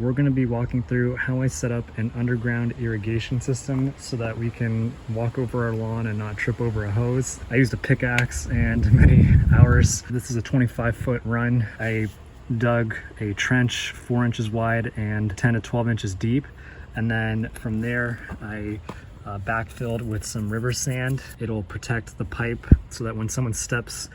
We're going to be walking through how I set up an underground irrigation system so that we can walk over our lawn and not trip over a hose. I used a pickaxe and many hours. This is a 25-foot run. I dug a trench 4 inches wide and 10 to 12 inches deep. And then from there, I backfilled with some river sand. It'll protect the pipe so that when someone steps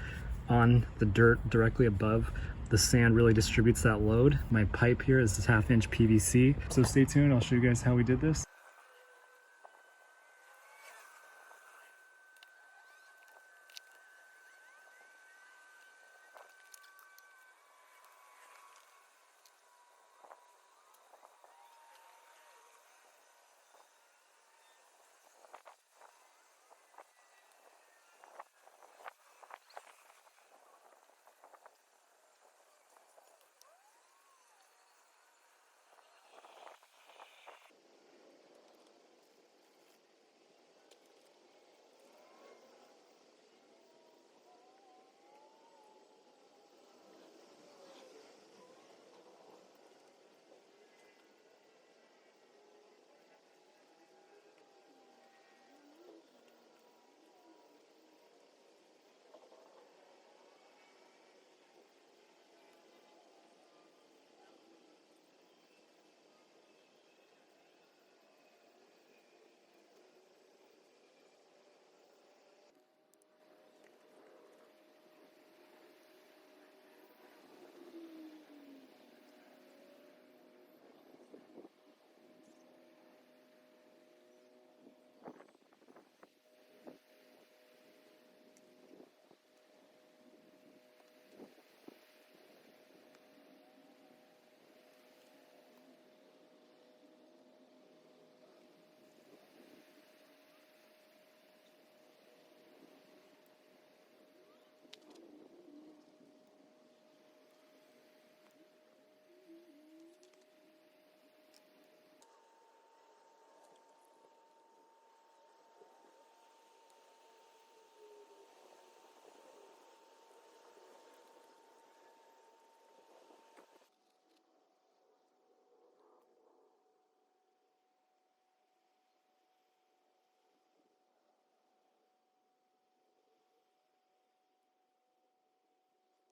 on the dirt directly above, the sand really distributes that load. My pipe here is this 1/2 inch PVC. So stay tuned, I'll show you guys how we did this.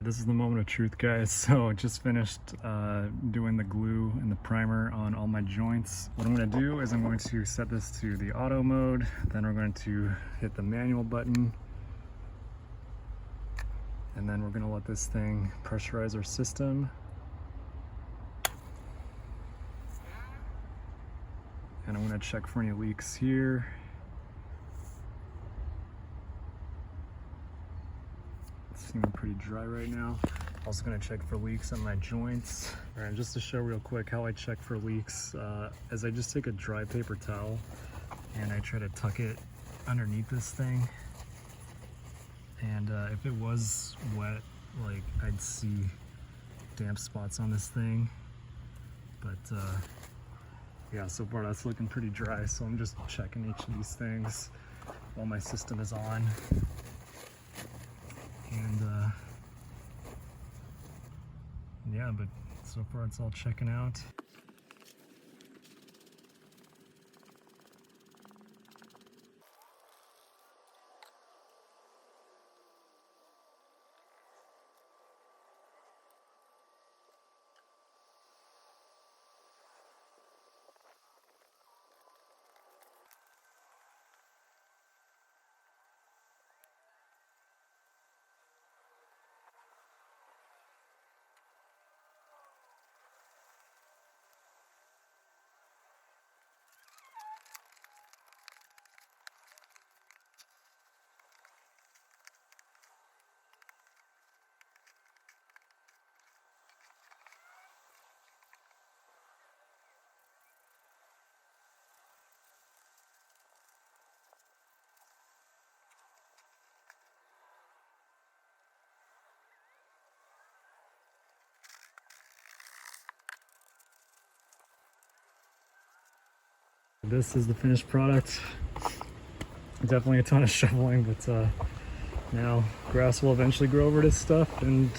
This is the moment of truth, guys. So just finished doing the glue and the primer on all my joints. What I'm going to do is I'm going to set this to the auto mode. Then we're going to hit the manual button. And then we're going to let this thing pressurize our system. And I'm going to check for any leaks here. Seeming pretty dry right now. Also gonna check for leaks on my joints. All right, just to show real quick how I check for leaks, as I just take a dry paper towel and I try to tuck it underneath this thing. And if it was wet, like I'd see damp spots on this thing. But yeah, so far that's looking pretty dry. So I'm just checking each of these things while my system is on. And yeah, but so far it's all checking out. This is the finished product. Definitely a ton of shoveling, but now grass will eventually grow over this stuff and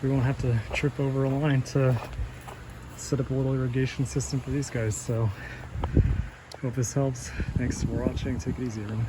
we won't have to trip over a line to set up a little irrigation system for these guys. So hope this helps. Thanks for watching. Take it easy, everyone.